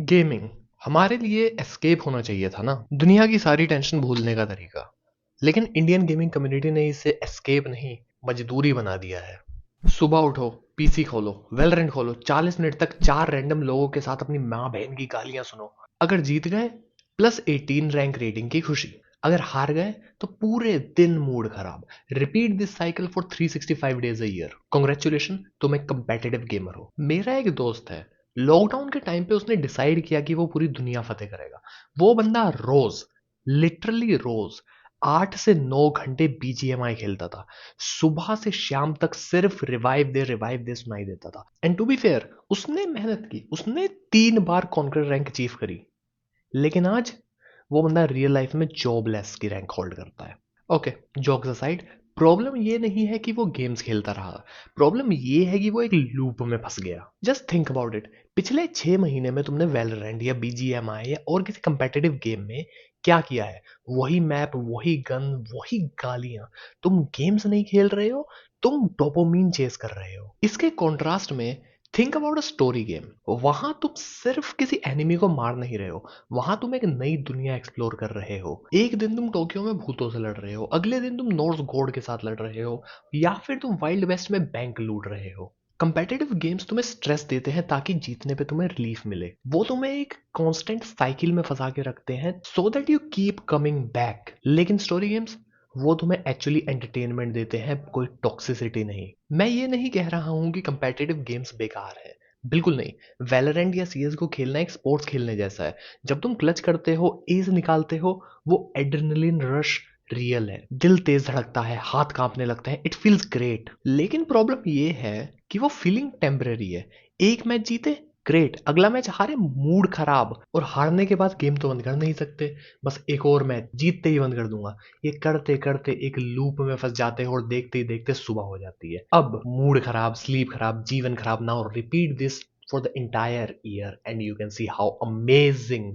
Gaming हमारे लिए escape होना चाहिए था ना, दुनिया की सारी टेंशन भूलने का तरीका। लेकिन इंडियन गेमिंग कम्युनिटी ने इसे एस्केप नहीं, मजदूरी बना दिया है। सुबह उठो, पीसी खोलो, वेलोरेंट खोलो, 40 मिनट तक 4 रैंडम लोगों के साथ अपनी माँ बहन की गालियां सुनो। अगर जीत गए +18 रैंक रेटिंग की खुशी, अगर हार गए तो पूरे दिन मूड खराब। Repeat this cycle for 365 days a year. Congratulation, तुम एक कंपेटिटिव गेमर हो। मेरा एक दोस्त है, लॉकडाउन के टाइम पे उसने डिसाइड किया कि वो पूरी दुनिया फतेह करेगा। वो बंदा रोज, लिटरली रोज 8 से 9 घंटे बीजीएमआई खेलता था। सुबह से शाम तक सिर्फ रिवाइव दे सुनाई देता था। एंड टू बी फेयर, उसने मेहनत की, उसने 3 बार कॉन्कर रैंक अचीव करी। लेकिन आज वो बंदा रियल लाइफ में जॉबलेस की रैंक होल्ड करता है। ओके, जोक्स असाइड, प्रॉब्लम ये नहीं है कि वो गेम्स खेलता रहा, प्रॉब्लम ये है कि वो एक लूप में फंस गया। जस्ट थिंक अबाउट इट, पिछले 6 महीने में तुमने वैलोरेंट या बीजीएमआई या और किसी कंपेटिटिव गेम में क्या किया है? वही मैप, वही गन, वही गालियां। तुम गेम्स नहीं खेल रहे हो, तुम डोपामिन चेस कर रहे हो। इसके कॉन्ट्रास्ट में think about a story game. वहां तुम सिर्फ किसी एनिमी को मार नहीं रहे हो, वहां तुम एक नई दुनिया एक्सप्लोर कर रहे हो। एक दिन तुम टोक्यो में भूतों से लड़ रहे हो, अगले दिन तुम नॉर्स गॉड के साथ लड़ रहे हो, या फिर तुम वाइल्ड वेस्ट में बैंक लूट रहे हो। कंपेटिटिव गेम्स तुम्हें स्ट्रेस देते हैं ताकि जीतने पे तुम्हें रिलीफ मिले। वो तुम्हें एक कांस्टेंट साइकिल में फंसा के रखते हैं so that you keep coming back. लेकिन स्टोरी गेम्स, वो तुम्हें एक्चुअली एंटरटेनमेंट देते हैं, कोई टॉक्सिसिटी नहीं। मैं ये नहीं कह रहा हूं कि कंपेटिटिव गेम्स बेकार है, बिल्कुल नहीं। वैलोरेंट या सीएस को खेलना एक स्पोर्ट्स खेलने जैसा है। जब तुम क्लच करते हो, एज निकालते हो, वो एड्रेनलिन रश रियल है। दिल तेज धड़कता है, हाथ कांपने लगते हैं, इट फील्स ग्रेट। लेकिन प्रॉब्लम ये है कि वो फीलिंग टेम्परेरी है। एक मैच जीते, ग्रेट, अगला मैच हारे, मूड खराब। और हारने के बाद गेम तो बंद कर नहीं सकते, बस एक और मैच जीतते ही बंद कर दूंगा। ये करते करते एक लूप में फंस जाते हैं और देखते ही देखते सुबह हो जाती है। अब मूड खराब, स्लीप खराब, जीवन खराब। Now repeat this for the entire year and you can see how amazing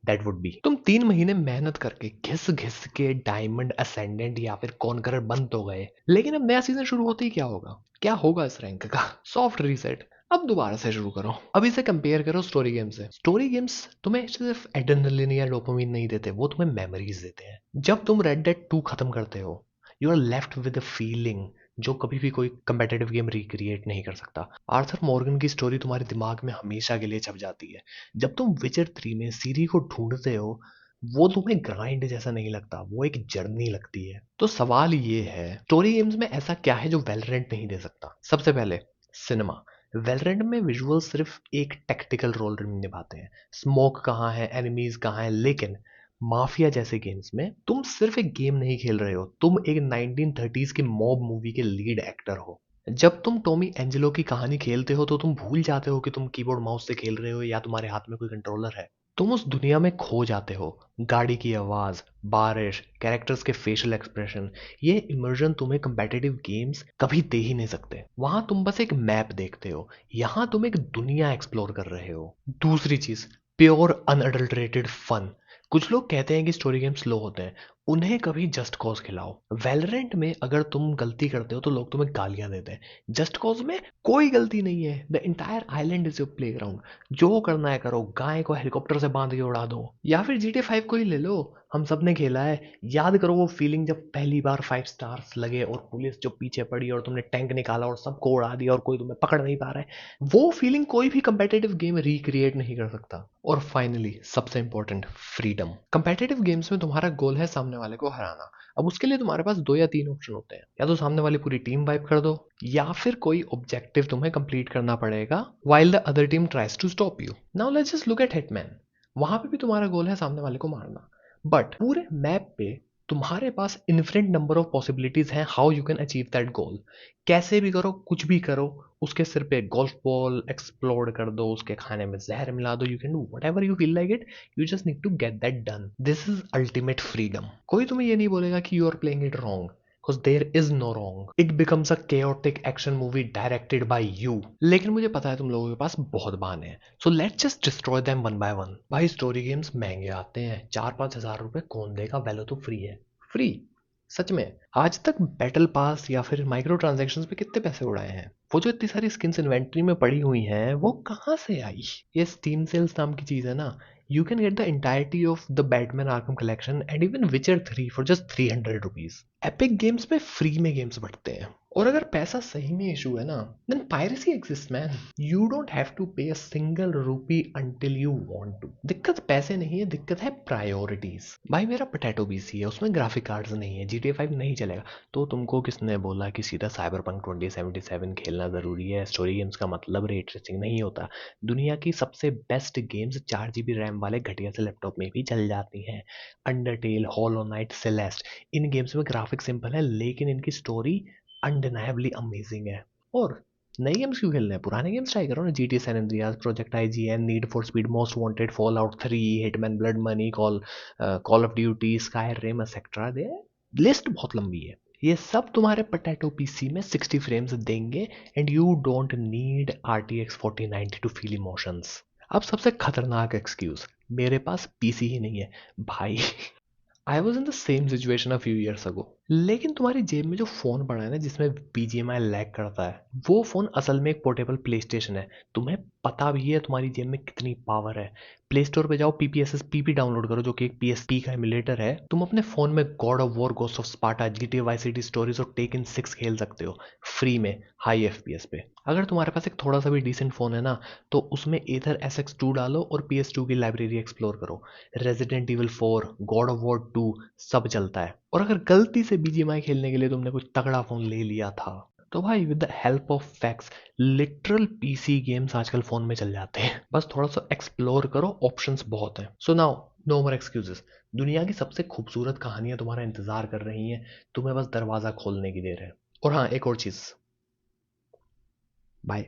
that would be। तुम 3 महीने मेहनत करके घिस घिस के डायमंड असेंडेंट या फिर कॉन्करर बन तो गए, लेकिन अब नया सीजन शुरू होते ही क्या होगा? क्या होगा इस रैंक का? Soft reset. अब दोबारा से शुरू करो। अब इसे कंपेयर करो स्टोरी गेम से। स्टोरी गेम्स तुम्हें सिर्फ एड्रेनलिन या डोपामिन नहीं देते, वो तुम्हें मेमोरीज देते हैं। जब तुम रेड डेड 2 खत्म करते हो, you are left with a feeling जो कभी भी कोई कंपेटिटिव गेम रिक्रिएट नहीं कर सकता। आर्थर मॉर्गन की स्टोरी तुम्हारे दिमाग में हमेशा के लिए छप जाती है। जब तुम विचर 3 में सीरी को ढूंढते हो, वो तुम्हें ग्राइंड जैसा नहीं लगता, वो एक जर्नी लगती है। तो सवाल ये है, स्टोरी गेम्स में ऐसा क्या है जो वैलोरेंट नहीं दे सकता? सबसे पहले, सिनेमा। वैलोरेंट में विजुअल सिर्फ एक टैक्टिकल रोल निभाते हैं। स्मोक कहाँ है, एनिमीज कहाँ है, लेकिन माफिया जैसे गेम्स में तुम सिर्फ एक गेम नहीं खेल रहे हो, तुम एक 1930s की मॉब मूवी के लीड एक्टर हो। जब तुम टॉमी एंजेलो की कहानी खेलते हो तो तुम भूल जाते हो कि तुम कीबोर्ड माउस से खेल रहे हो या तुम्हारे हाथ में कोई कंट्रोलर है। तुम उस दुनिया में खो जाते हो। गाड़ी की आवाज, बारिश, कैरेक्टर्स के फेशियल एक्सप्रेशन, ये इमर्जन तुम्हें कंपेटिटिव गेम्स कभी दे ही नहीं सकते। वहां तुम बस एक मैप देखते हो, यहाँ तुम एक दुनिया एक्सप्लोर कर रहे हो। दूसरी चीज, प्योर अनअडल्टरेटेड फन। कुछ लोग कहते हैं कि स्टोरी गेम स्लो होते हैं, उन्हें कभी जस्ट कॉज खिलाओ। वैलोरेंट में अगर तुम गलती करते हो तो लोग तुम्हें गालियां देते हैं। जस्ट कॉज में कोई गलती नहीं है, the entire island is your playground. जो करना है करो, गाय को हेलीकॉप्टर से बांध के उड़ा दो, या फिर GTA 5 को ही ले लो, हम सब ने खेला है। याद करो वो फीलिंग जब पहली बार 5 स्टार्स लगे और पुलिस जो पीछे पड़ी और तुमने टैंक निकाला और सबको उड़ा दिया और कोई तुम्हें पकड़ नहीं पा रहा है। वो फीलिंग कोई भी कंपेटिटिव गेम रिक्रिएट नहीं कर सकता। और फाइनली, सबसे इंपॉर्टेंट, फ्रीडम। कंपेटिटिव गेम्स में तुम्हारा गोल है सामने वाले को हराना। अब उसके लिए तुम्हारे पास 2 या 3 ऑप्शन होते हैं, या तो सामने वाली पूरी टीम वाइप कर दो, या फिर कोई ऑब्जेक्टिव तुम्हें कंप्लीट करना पड़ेगा while the other team tries to stop you। Now let's just look at Hitman। वहां पे भी तुम्हारा गोल है सामने वाले को मारना, बट पूरे मैप पे तुम्हारे पास इन्फिनिट नंबर ऑफ पॉसिबिलिटीज हैं how you can achieve that goal. कैसे भी करो, कुछ भी करो, उसके सिर पे गोल्फ बॉल एक्सप्लोड कर दो, उसके खाने में जहर मिला दो, you can do whatever you feel like it. You just need to get that done. This is ultimate freedom. कोई तुम्हें ये नहीं बोलेगा कि you are playing it wrong, because there is no wrong। It becomes a chaotic action movie directed by you। लेकिन मुझे पता है तुम लोगों के पास बहुत बहाने हैं, so let's just destroy them one by one। भाई, स्टोरी गेम्स महंगे आते हैं, 4-5 हजार रुपए कौन देगा? वैलो तो फ्री है। फ्री, सच में आज तक बैटल पास या फिर माइक्रो ट्रांजैक्शंस पे कितने पैसे उड़ाए हैं? वो जो इतनी सारी स्किन्स इन्वेंट्री में पड़ी हुई हैं वो कहाँ से आई? ये स्टीम सेल्स नाम की चीज है ना। You can get the entirety of the Batman Arkham collection and even विचर 3 फॉर जस्ट ₹300। एपिक गेम्स पे फ्री में गेम्स बढ़ते हैं। और अगर पैसा सही में इशू है ना, then piracy exist man. You don't have to pay a single rupee until you want to. दिक्कत पैसे नहीं है, दिक्कत है प्रायोरिटीज। भाई मेरा पोटैटो पीसी है, उसमें ग्राफिक कार्ड्स नहीं है, GTA 5 नहीं चलेगा। तो तुमको किसने बोला कि सीधा साइबरपंक 2077 खेलना जरूरी है? स्टोरी गेम्स का मतलब रे ट्रेसिंग नहीं होता। दुनिया की सबसे बेस्ट गेम्स 4 GB रैम वाले घटिया से लैपटॉप में भी चल जाती हैं। अंडरटेल, हॉलो नाइट, सेलेस्ट, इन गेम्स में ग्राफिक सिंपल है लेकिन इनकी स्टोरी अनडिनायबली अमेजिंग है। और नई गेम्स क्यों खेलने हैं? पुराने गेम्स ट्राई करो ना। GTA San Andreas, project IGN, need for speed most wanted, Fallout 3, Hitman blood money, call of duty, Skyrim etcetera. The list बहुत लंबी है। ये सब तुम्हारे पोटैटो पीसी में 60 फ्रेम्स देंगे and you don't need RTX 4090 to feel emotions. अब सबसे खतरनाक एक्सक्यूज, मेरे पास पीसी ही नहीं है। भाई I was in the same situation a few years ago. लेकिन तुम्हारी जेब में जो फोन पड़ा है ना जिसमें BGMI लैग करता है, वो फोन असल में एक पोर्टेबल प्ले स्टेशन है। तुम्हें पता भी है तुम्हारी जेब में कितनी पावर है। प्ले स्टोर पे जाओ, PPSSPP डाउनलोड करो जो कि एक PSP का एमुलेटर है। तुम अपने फोन में God of War, Ghost of Sparta, GTA Vice City stories और टेकन 6 खेल सकते हो फ्री में हाई FPS पे। अगर तुम्हारे पास एक थोड़ा सा भी डिसेंट फोन है ना, तो उसमें एथर SX2 डालो और PS2 की लाइब्रेरी एक्सप्लोर करो। Resident evil 4, God of war 2 सब चलता है। और अगर गलती से BGMI खेलने के लिए तुमने कुछ तगड़ा फोन ले लिया था, तो भाई with the help of facts literal PC games आजकल फोन में चल जाते हैं। बस थोड़ा सा एक्सप्लोर करो, ऑप्शंस बहुत हैं। सो नाउ नो मोर एक्सक्यूजेस। दुनिया की सबसे खूबसूरत कहानियां तुम्हारा इंतजार कर रही हैं, तुम्हें बस दरवाजा खोलने की देर है। और हाँ, एक और चीज। बाय।